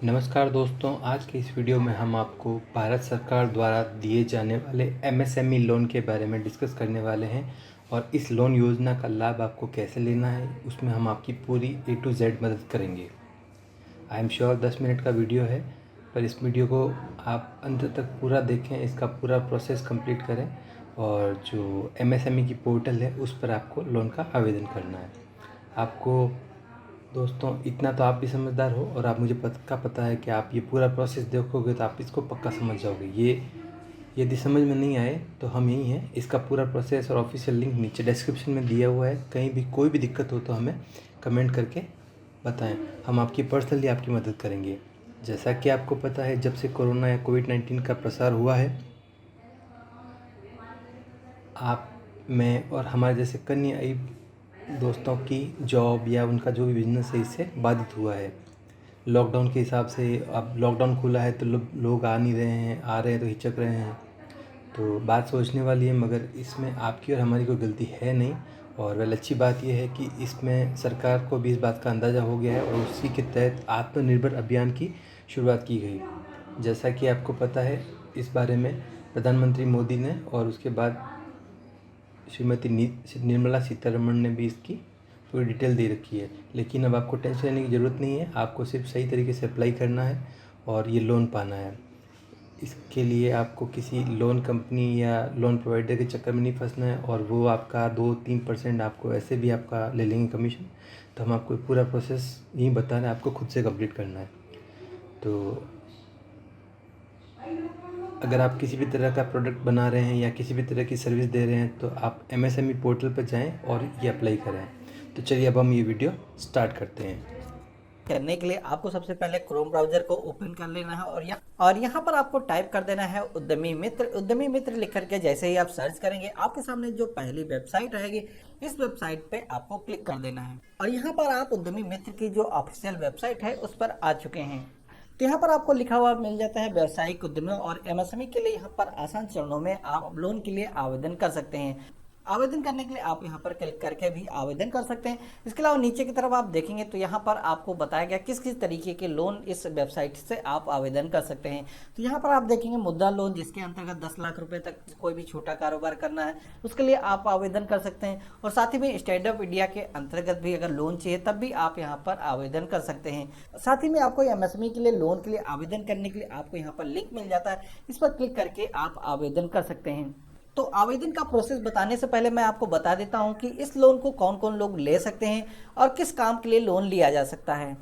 नमस्कार दोस्तों, आज के इस वीडियो में हम आपको भारत सरकार द्वारा दिए जाने वाले एमएसएमई लोन के बारे में डिस्कस करने वाले हैं और इस लोन योजना का लाभ आपको कैसे लेना है उसमें हम आपकी पूरी A to Z मदद करेंगे। आई एम श्योर 10 मिनट का वीडियो है, पर इस वीडियो को आप अंत तक पूरा देखें, इसका पूरा प्रोसेस कंप्लीट करें और जो एमएसएमई की पोर्टल है उस पर आपको लोन का आवेदन करना है। आपको दोस्तों इतना तो आप भी समझदार हो और आप मुझे पता है कि आप ये पूरा प्रोसेस देखोगे तो आप इसको पक्का समझ जाओगे। ये यदि समझ में नहीं आए तो हम यही हैं, इसका पूरा प्रोसेस और ऑफिशियल लिंक नीचे डिस्क्रिप्शन में दिया हुआ है। कहीं भी कोई भी दिक्कत हो तो हमें कमेंट करके बताएं, हम आपकी पर्सनली आपकी मदद करेंगे। जैसा कि आपको पता है, जब से कोरोना या कोविड-19 का प्रसार हुआ है, आप, मैं और हमारे जैसे कई दोस्तों की जॉब या उनका जो भी बिजनेस है इससे बाधित हुआ है। लॉकडाउन के हिसाब से अब लॉकडाउन खुला है तो लोग आ नहीं रहे हैं, आ रहे हैं तो हिचक रहे हैं। तो बात सोचने वाली है, मगर इसमें आपकी और हमारी कोई गलती है नहीं। और वेल, अच्छी बात यह है कि इसमें सरकार को भी इस बात का अंदाज़ा हो गया है और उसी के तहत आत्मनिर्भर अभियान की शुरुआत की गई। जैसा कि आपको पता है, इस बारे में प्रधानमंत्री मोदी ने और उसके बाद श्रीमती निर्मला सीतारमण ने भी इसकी पूरी डिटेल दे रखी है। लेकिन अब आपको टेंशन लेने की ज़रूरत नहीं है, आपको सिर्फ सही तरीके से अप्लाई करना है और ये लोन पाना है। इसके लिए आपको किसी लोन कंपनी या लोन प्रोवाइडर के चक्कर में नहीं फंसना है और वो आपका 2-3% आपको ऐसे भी आपका ले लेंगे कमीशन। तो हम आपको पूरा प्रोसेस यही बता रहे हैं, आपको खुद से कंप्लीट करना है। तो अगर आप किसी भी तरह का प्रोडक्ट बना रहे हैं या किसी भी तरह की सर्विस दे रहे हैं तो आप एमएसएमई पोर्टल पर जाएं और ये अप्लाई करें। तो चलिए अब हम ये वीडियो स्टार्ट करते हैं। करने के लिए आपको सबसे पहले क्रोम ब्राउजर को ओपन कर लेना है और यहाँ पर आपको टाइप कर देना है उद्यमी मित्र। उद्यमी मित्र लिख करके जैसे ही आप सर्च करेंगे, आपके सामने जो पहली वेबसाइट रहेगी, इस वेबसाइट पे आपको क्लिक कर देना है और यहाँ पर आप उद्यमी मित्र की जो ऑफिशियल वेबसाइट है उस पर आ चुके हैं। तो यहाँ पर आपको लिखा हुआ मिल जाता है व्यावसायिक उद्यमियों और एमएसएमई के लिए यहाँ पर आसान चरणों में आप लोन के लिए आवेदन कर सकते हैं। आवेदन करने के लिए आप यहाँ पर क्लिक करके भी आवेदन कर सकते हैं। इसके अलावा नीचे की तरफ आप देखेंगे तो यहाँ पर आपको बताया गया किस किस तरीके के लोन इस वेबसाइट से आप आवेदन कर सकते हैं। तो यहाँ पर आप देखेंगे मुद्रा लोन, जिसके अंतर्गत 10 लाख रुपए तक कोई भी छोटा कारोबार करना है उसके लिए आप आवेदन कर सकते हैं। और साथ ही में स्टैंड अप इंडिया के अंतर्गत भी अगर लोन चाहिए तब भी आप यहाँ पर आवेदन कर सकते हैं। साथ ही में आपको एमएसएमई के लिए लोन के लिए आवेदन करने के लिए आपको यहाँ पर लिंक मिल जाता है, इस पर क्लिक करके आप आवेदन कर सकते हैं। तो आवेदन का प्रोसेस बताने से पहले मैं आपको बता देता हूं कि इस लोन को कौन कौन लोग ले सकते हैं और किस काम के लिए लोन लिया जा सकता है।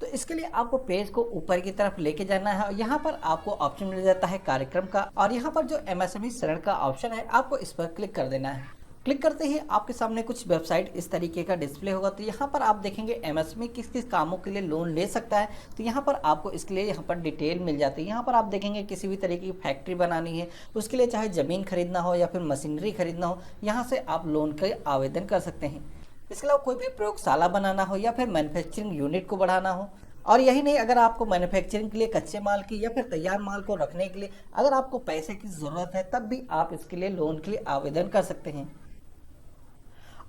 तो इसके लिए आपको पेज को ऊपर की तरफ लेके जाना है और यहाँ पर आपको ऑप्शन मिल जाता है कार्यक्रम का और यहाँ पर जो एमएसएमई ऋण का ऑप्शन है आपको इस पर क्लिक कर देना है। क्लिक करते ही आपके सामने कुछ वेबसाइट इस तरीके का डिस्प्ले होगा। तो यहाँ पर आप देखेंगे एमएसएमई किस किस कामों के लिए लोन ले सकता है। तो यहाँ पर आपको इसके लिए यहाँ पर डिटेल मिल जाती है। यहाँ पर आप देखेंगे किसी भी तरीके की फैक्ट्री बनानी है, उसके लिए चाहे ज़मीन खरीदना हो या फिर मशीनरी खरीदना हो, यहाँ से आप लोन के आवेदन कर सकते हैं। इसके अलावा कोई भी प्रयोगशाला बनाना हो या फिर मैन्युफैक्चरिंग यूनिट को बढ़ाना हो, और यही नहीं, अगर आपको मैन्युफैक्चरिंग के लिए कच्चे माल की या फिर तैयार माल को रखने के लिए अगर आपको पैसे की ज़रूरत है तब भी आप इसके लिए लोन के लिए आवेदन कर सकते हैं।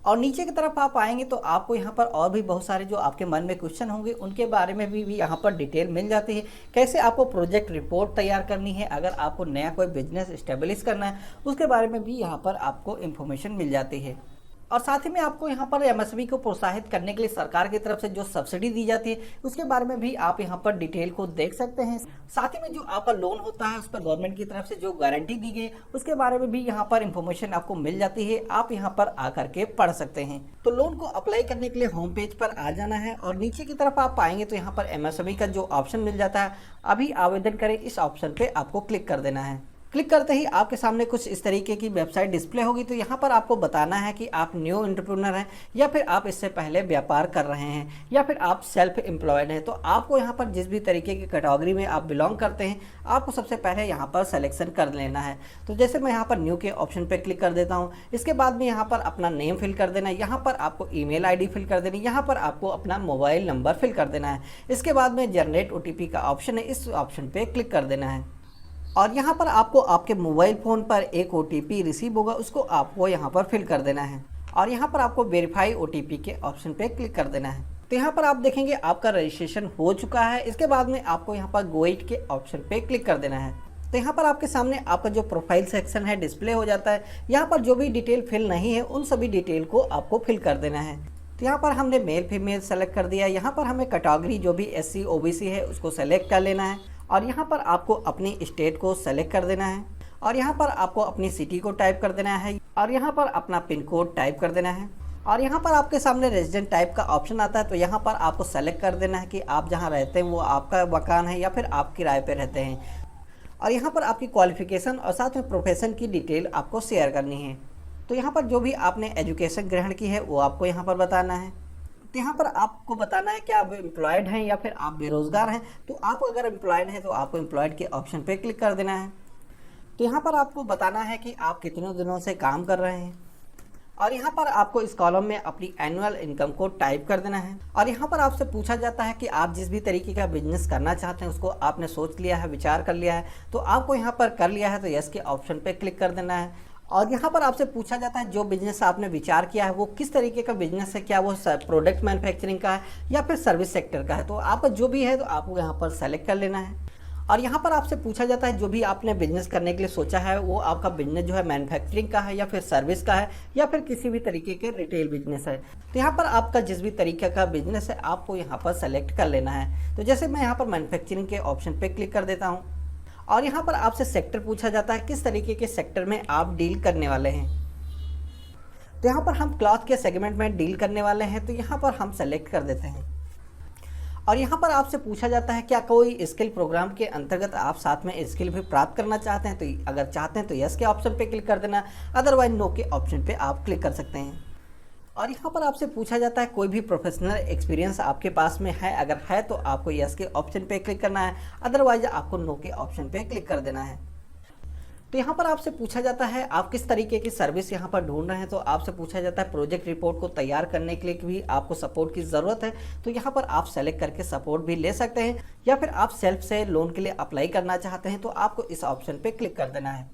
और नीचे की तरफ आप आएंगे तो आपको यहाँ पर और भी बहुत सारे जो आपके मन में क्वेश्चन होंगे उनके बारे में भी यहाँ पर डिटेल मिल जाती है। कैसे आपको प्रोजेक्ट रिपोर्ट तैयार करनी है, अगर आपको नया कोई बिजनेस इस्टेब्लिश करना है उसके बारे में भी यहाँ पर आपको इन्फॉर्मेशन मिल जाती है। और साथ ही में आपको यहाँ पर एमएसएमई को प्रोत्साहित करने के लिए सरकार की तरफ से जो सब्सिडी दी जाती है उसके बारे में भी आप यहाँ पर डिटेल को देख सकते हैं। साथ ही में जो आपका लोन होता है उस पर गवर्नमेंट की तरफ से जो गारंटी दी गई उसके बारे में भी यहाँ पर इंफॉर्मेशन आपको मिल जाती है, आप यहाँ पर आकर के पढ़ सकते हैं। तो लोन को अप्लाई करने के लिए होम पेज पर आ जाना है और नीचे की तरफ आप पाएंगे तो यहाँ पर एमएसएमई का जो ऑप्शन मिल जाता है, अभी आवेदन करें, इस ऑप्शन पे आपको क्लिक कर देना है। क्लिक करते ही आपके सामने कुछ इस तरीके की वेबसाइट डिस्प्ले होगी। तो यहाँ पर आपको बताना है कि आप न्यू एंटरप्रेन्योर हैं या फिर आप इससे पहले व्यापार कर रहे हैं या फिर आप सेल्फ एम्प्लॉयड हैं। तो आपको यहाँ पर जिस भी तरीके की कैटेगरी में आप बिलोंग करते हैं आपको सबसे पहले यहाँ पर सिलेक्शन कर लेना है। तो जैसे मैं यहाँ पर न्यू के ऑप्शन पर क्लिक कर देता हूँ, इसके बाद में यहाँ पर अपना नेम फिल कर देना है, यहाँ पर आपको ईमेल आईडी फिल कर देनी है, यहाँ पर आपको अपना मोबाइल नंबर फिल कर देना है। इसके बाद में जनरेट ओटीपी का ऑप्शन है, इस ऑप्शन पर क्लिक कर देना है और यहाँ पर आपको आपके मोबाइल फ़ोन पर एक ओटीपी रिसीव होगा, उसको आपको यहाँ पर फिल कर देना है और यहाँ पर आपको वेरीफाई ओटीपी के ऑप्शन पे क्लिक कर देना है। तो यहाँ पर आप देखेंगे आपका रजिस्ट्रेशन हो चुका है। इसके बाद में आपको यहाँ पर गो इट के ऑप्शन पे क्लिक कर देना है। तो यहाँ पर आपके सामने आपका जो प्रोफाइल सेक्शन है डिस्प्ले हो जाता है। यहाँ पर जो भी डिटेल फिल नहीं है उन सभी डिटेल को आपको फिल कर देना है। तो यहाँ पर हमने मेल फीमेल सेलेक्ट कर दिया। यहाँ पर हमें कैटेगरी जो भी SC OBC है उसको सेलेक्ट कर लेना है और यहाँ पर आपको अपनी स्टेट को सेलेक्ट कर देना है और यहाँ पर आपको अपनी सिटी को टाइप कर देना है और यहाँ पर अपना पिन कोड टाइप कर देना है और यहाँ पर आपके सामने रेजिडेंट टाइप का ऑप्शन आता है। तो यहाँ पर आपको सेलेक्ट कर देना है कि आप जहाँ रहते हैं वो आपका मकान है या फिर आप किराए पे रहते हैं और यहाँ पर आपकी क्वालिफिकेशन और साथ में प्रोफेशन की डिटेल आपको शेयर करनी है। तो यहाँ पर जो भी आपने एजुकेशन ग्रहण की है वो आपको यहाँ पर बताना है। तो यहाँ पर आपको बताना है कि आप एम्प्लॉयड हैं या फिर आप बेरोज़गार हैं। तो आप अगर एम्प्लॉयड हैं तो आपको एम्प्लॉयड के ऑप्शन पे क्लिक कर देना है। तो यहाँ पर आपको बताना है कि आप कितने दिनों से काम कर रहे हैं और यहाँ पर आपको इस कॉलम में अपनी एनुअल इनकम को टाइप कर देना है और यहाँ पर आपसे पूछा जाता है कि आप जिस भी तरीके का बिजनेस करना चाहते हैं उसको आपने सोच लिया है, विचार कर लिया है। तो आपको यहाँ पर कर लिया है तो यस के ऑप्शन पे क्लिक कर देना है और यहाँ पर आपसे पूछा जाता है जो बिजनेस आपने विचार किया है वो किस तरीके का बिजनेस है, क्या वो प्रोडक्ट मैन्युफैक्चरिंग का है या फिर सर्विस सेक्टर का है। तो आपका जो भी है तो आपको यहाँ पर सेलेक्ट कर लेना है और यहाँ पर आपसे पूछा जाता है जो भी आपने बिजनेस करने के लिए सोचा है वो आपका बिजनेस जो है मैन्युफैक्चरिंग का है या फिर सर्विस का है या फिर किसी भी तरीके के रिटेल बिजनेस है। तो यहाँ पर आपका जिस भी तरीके का बिजनेस है आपको यहाँ पर सेलेक्ट कर लेना है। तो जैसे मैं यहाँ पर मैन्युफैक्चरिंग के ऑप्शन पे क्लिक कर देता हूँ और यहाँ पर आपसे सेक्टर पूछा जाता है किस तरीके के सेक्टर में आप डील करने वाले हैं। तो यहाँ पर हम क्लॉथ के सेगमेंट में डील करने वाले हैं तो यहाँ पर हम सेलेक्ट कर देते हैं और यहाँ पर आपसे पूछा जाता है क्या कोई स्किल प्रोग्राम के अंतर्गत आप साथ में स्किल भी प्राप्त करना चाहते हैं। तो अगर चाहते हैं तो यस के ऑप्शन पे क्लिक कर देना, अदरवाइज नो के ऑप्शन पे आप क्लिक कर सकते हैं। और यहाँ पर आपसे पूछा जाता है कोई भी प्रोफेशनल एक्सपीरियंस आपके पास में है, अगर है तो आपको यस के ऑप्शन पे क्लिक करना है, अदरवाइज आपको नो के ऑप्शन पे क्लिक कर देना है। तो यहाँ पर आपसे पूछा जाता है आप किस तरीके की सर्विस यहाँ पर ढूंढ रहे हैं। तो आपसे पूछा जाता है प्रोजेक्ट रिपोर्ट को तैयार करने के लिए भी आपको सपोर्ट की ज़रूरत है। तो यहाँ पर आप सेलेक्ट करके सपोर्ट भी ले सकते हैं या फिर आप सेल्फ से लोन के लिए अप्लाई करना चाहते हैं तो आपको इस ऑप्शन पे क्लिक कर देना है।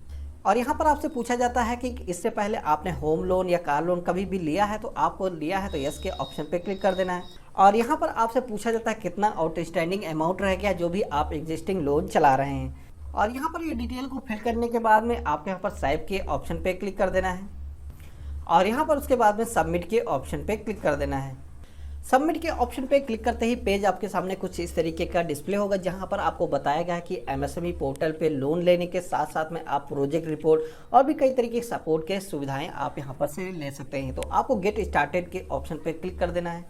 और यहाँ पर आपसे पूछा जाता है कि इससे पहले आपने होम लोन या कार लोन कभी भी लिया है। तो आपको लिया है तो यस के ऑप्शन पे क्लिक कर देना है। और यहाँ पर आपसे पूछा जाता है कितना आउटस्टैंडिंग अमाउंट रह गया जो भी आप एग्जिस्टिंग लोन चला रहे हैं। और यहाँ पर ये डिटेल को फिल करने के बाद में आपको यहाँ पर सेव के ऑप्शन पे क्लिक कर देना है और यहाँ पर उसके बाद में सबमिट के ऑप्शन पे क्लिक कर देना है। सबमिट के ऑप्शन पे क्लिक करते ही पेज आपके सामने कुछ इस तरीके का डिस्प्ले होगा जहाँ पर आपको बताया गया है कि MSME पोर्टल पे लोन लेने के साथ साथ में आप प्रोजेक्ट रिपोर्ट और भी कई तरीके के सपोर्ट के सुविधाएं आप यहाँ पर से ले सकते हैं। तो आपको गेट स्टार्टेड के ऑप्शन पे क्लिक कर देना है।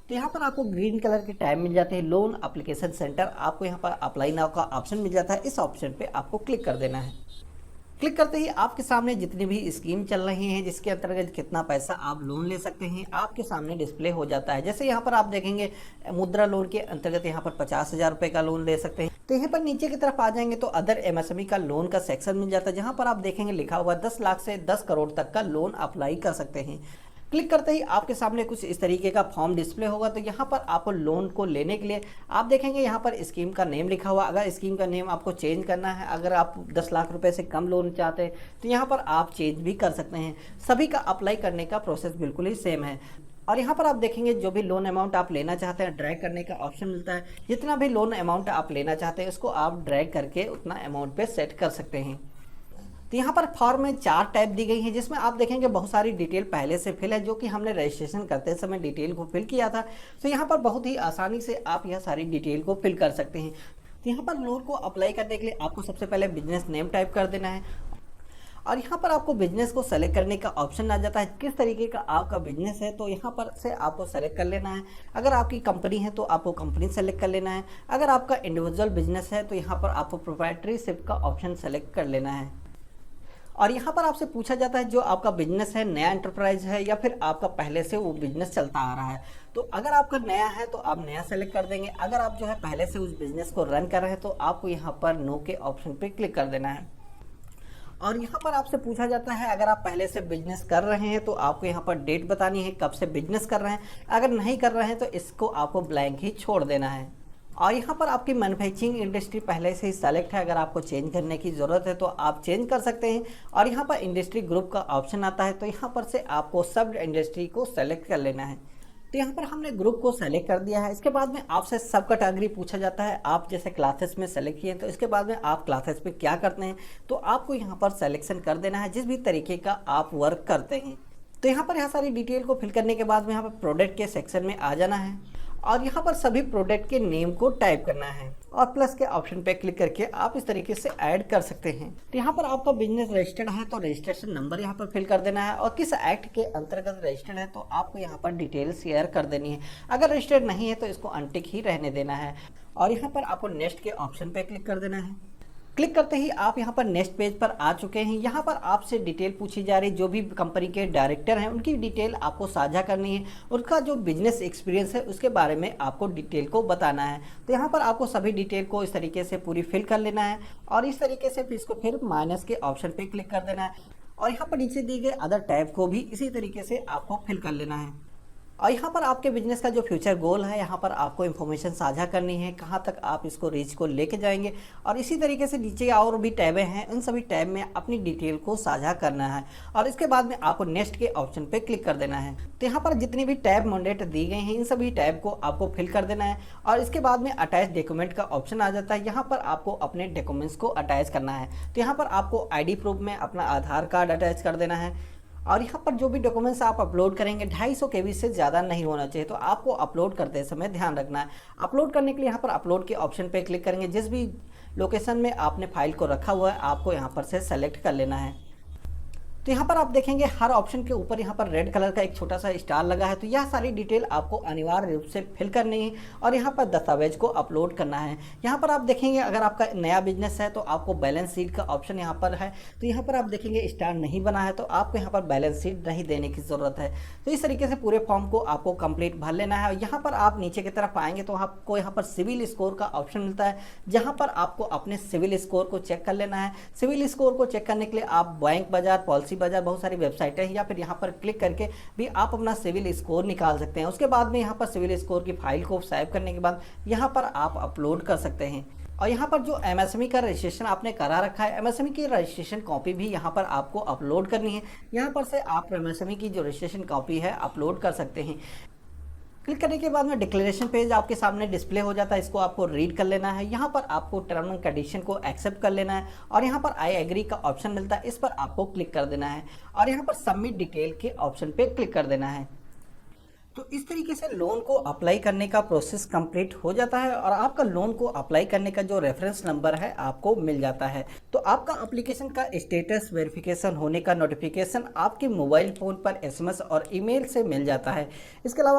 तो यहाँ पर आपको ग्रीन कलर के टैब मिल जाते हैं, लोन एप्लीकेशन सेंटर, आपको यहाँ पर अप्लाई नाउ का ऑप्शन मिल जाता है। इस ऑप्शन पे आपको क्लिक कर देना है। क्लिक करते ही आपके सामने जितनी भी स्कीम चल रही हैं जिसके अंतर्गत कितना पैसा आप लोन ले सकते हैं आपके सामने डिस्प्ले हो जाता है। जैसे यहाँ पर आप देखेंगे मुद्रा लोन के अंतर्गत यहाँ पर 50,000 रुपये का लोन ले सकते हैं। तो यहाँ पर नीचे की तरफ आ जाएंगे तो अदर MSME का लोन का सेक्शन मिल जाता है जहाँ पर आप देखेंगे लिखा हुआ 10 लाख से 10 करोड़ तक का लोन अप्लाई कर सकते हैं। क्लिक करते ही आपके सामने कुछ इस तरीके का फॉर्म डिस्प्ले होगा। तो यहाँ पर आपको लोन को लेने के लिए आप देखेंगे यहाँ पर स्कीम का नेम लिखा हुआ। अगर स्कीम का नेम आपको चेंज करना है, अगर आप 10 लाख रुपए से कम लोन चाहते हैं तो यहाँ पर आप चेंज भी कर सकते हैं। सभी का अप्लाई करने का प्रोसेस बिल्कुल ही सेम है। और यहाँ पर आप देखेंगे जो भी लोन अमाउंट आप लेना चाहते हैं ड्रैग करने का ऑप्शन मिलता है। जितना भी लोन अमाउंट आप लेना चाहते हैं उसको आप ड्रैग करके उतना अमाउंट पे सेट कर सकते हैं। तो यहाँ पर फॉर्म में 4 टाइप दी गई हैं जिसमें आप देखेंगे बहुत सारी डिटेल पहले से फिल है जो कि हमने रजिस्ट्रेशन करते समय डिटेल को फिल किया था। तो यहाँ पर बहुत ही आसानी से आप यह सारी डिटेल को फिल कर सकते हैं। तो यहाँ पर लोन को अप्लाई करने के लिए आपको सबसे पहले बिजनेस नेम टाइप कर देना है और यहाँ पर आपको बिजनेस को सेलेक्ट करने का ऑप्शन आ जाता है किस तरीके का आपका बिजनेस है। तो यहाँ पर से आपको सेलेक्ट कर लेना है। अगर आपकी कंपनी है तो आपको कंपनी सेलेक्ट कर लेना है। अगर आपका इंडिविजुअल बिजनेस है तो यहाँ पर आपको प्रोप्राइटरशिप का ऑप्शन सेलेक्ट कर लेना है। और यहाँ पर आपसे पूछा जाता है जो आपका बिजनेस है नया एंटरप्राइज है या फिर आपका पहले से वो बिजनेस चलता आ रहा है। तो अगर आपका नया है तो आप नया सेलेक्ट कर देंगे। अगर आप जो है पहले से उस बिजनेस को रन कर रहे हैं तो आपको यहाँ पर नो के ऑप्शन पे क्लिक कर देना है। और यहाँ पर आपसे पूछा जाता है अगर आप पहले से बिजनेस कर रहे हैं तो आपको यहाँ पर डेट बतानी है कब से बिजनेस कर रहे हैं। अगर नहीं कर रहे हैं तो इसको आपको ब्लैंक ही छोड़ देना है। और यहाँ पर आपकी मैन्युफैक्चरिंग इंडस्ट्री पहले से ही सेलेक्ट है, अगर आपको चेंज करने की ज़रूरत है तो आप चेंज कर सकते हैं। और यहाँ पर इंडस्ट्री ग्रुप का ऑप्शन आता है तो यहाँ पर से आपको सब इंडस्ट्री को सेलेक्ट कर लेना है। तो यहाँ पर हमने ग्रुप को सेलेक्ट कर दिया है। इसके बाद में आपसे सब कैटेगरी पूछा जाता है। आप जैसे क्लासेस में सेलेक्ट किए तो इसके बाद में आप क्लासेस में क्या करते हैं, तो आपको यहाँ पर सेलेक्शन कर देना है जिस भी तरीके का आप वर्क करते हैं। तो यहाँ पर यहाँ सारी डिटेल को फिल करने के बाद में यहाँ पर प्रोडक्ट के सेक्शन में आ जाना है और यहाँ पर सभी प्रोडक्ट के नेम को टाइप करना है और प्लस के ऑप्शन पे क्लिक करके आप इस तरीके से ऐड कर सकते हैं। तो यहाँ पर आपका बिजनेस रजिस्टर्ड है तो रजिस्ट्रेशन नंबर यहाँ पर फिल कर देना है और किस एक्ट के अंतर्गत रजिस्टर्ड है तो आपको यहाँ पर डिटेल शेयर कर देनी है। अगर रजिस्टर्ड नहीं है तो इसको अनटिक ही रहने देना है और यहाँ पर आपको नेक्स्ट के ऑप्शन पे क्लिक कर देना है। क्लिक करते ही आप यहाँ पर नेक्स्ट पेज पर आ चुके हैं। यहाँ पर आपसे डिटेल पूछी जा रही, जो भी कंपनी के डायरेक्टर हैं उनकी डिटेल आपको साझा करनी है, उनका जो बिजनेस एक्सपीरियंस है उसके बारे में आपको डिटेल को बताना है। तो यहाँ पर आपको सभी डिटेल को इस तरीके से पूरी फिल कर लेना है और इस तरीके से इसको फिर माइनस के ऑप्शन पर क्लिक कर देना है और यहाँ पर नीचे दिए गए अदर टैब को भी इसी तरीके से आपको फिल कर लेना है। और यहाँ पर आपके बिजनेस का जो फ्यूचर गोल है यहाँ पर आपको इन्फॉर्मेशन साझा करनी है, कहाँ तक आप इसको रीच को लेके जाएंगे और इसी तरीके से नीचे और भी टैबें हैं, उन सभी टैब में अपनी डिटेल को साझा करना है और इसके बाद में आपको नेक्स्ट के ऑप्शन पे क्लिक कर देना है। तो यहाँ पर जितनी भी टैब मैंडेट दी गई हैं इन सभी टैब को आपको फिल कर देना है और इसके बाद में अटैच डॉक्यूमेंट का ऑप्शन आ जाता है। यहाँ पर आपको अपने डॉक्यूमेंट्स को अटैच करना है। तो यहाँ पर आपको ID प्रूफ में अपना आधार कार्ड अटैच कर देना है और यहाँ पर जो भी डॉक्यूमेंट्स आप अपलोड करेंगे 250 KB से ज़्यादा नहीं होना चाहिए। तो आपको अपलोड करते समय ध्यान रखना है। अपलोड करने के लिए यहाँ पर अपलोड के ऑप्शन पे क्लिक करेंगे। जिस भी लोकेशन में आपने फाइल को रखा हुआ है आपको यहाँ पर से सेलेक्ट कर लेना है। तो यहाँ पर आप देखेंगे हर ऑप्शन के ऊपर यहाँ पर रेड कलर का एक छोटा सा स्टार लगा है। तो यह सारी डिटेल आपको अनिवार्य रूप से फिल करनी है और यहाँ पर दस्तावेज को अपलोड करना है। यहाँ पर आप देखेंगे अगर आपका नया बिजनेस है तो आपको बैलेंस शीट का ऑप्शन यहाँ पर है। तो यहाँ पर आप देखेंगे स्टार नहीं बना है तो आपको यहाँ पर बैलेंस शीट नहीं देने की ज़रूरत है। तो इस तरीके से पूरे फॉर्म को आपको कंप्लीट भर लेना है और यहाँ पर आप नीचे की तरफ आएंगे तो आपको यहाँ पर सिविल स्कोर का ऑप्शन मिलता है, जहाँ पर आपको अपने सिविल स्कोर को चेक कर लेना है। सिविल स्कोर को चेक करने के लिए आप बैंक बाजार, पॉलिसी बाजार, बहुत सारी वेबसाइटें हैं या फिर यहाँ पर क्लिक करके भी आप अपना सिविल स्कोर निकाल सकते हैं। उसके बाद में यहाँ पर सिविल स्कोर की फाइल को सेव करने के बाद यहाँ पर आप अपलोड कर सकते हैं। और यहाँ पर जो MSME का रजिस्ट्रेशन आपने करा रखा है MSME की रजिस्ट्रेशन कॉपी भी यहाँ पर आपको अपलोड करनी है। यहाँ पर से आप MSME की जो रजिस्ट्रेशन कॉपी है अपलोड कर सकते हैं। क्लिक करने के बाद में डिक्लेरेशन पेज आपके सामने डिस्प्ले हो जाता है, इसको आपको रीड कर लेना है। यहाँ पर आपको टर्म एंड कंडीशन को एक्सेप्ट कर लेना है और यहाँ पर आई एग्री का ऑप्शन मिलता है, इस पर आपको क्लिक कर देना है और यहाँ पर सबमिट डिटेल के ऑप्शन पे क्लिक कर देना है। तो इस तरीके से लोन को अप्लाई करने का प्रोसेस कंप्लीट हो जाता है और आपका लोन को अप्लाई करने का जो रेफरेंस नंबर है आपको मिल जाता है। तो आपका एप्लीकेशन का स्टेटस वेरिफिकेशन होने का नोटिफिकेशन आपके मोबाइल फ़ोन पर SMS और ईमेल से मिल जाता है। इसके अलावा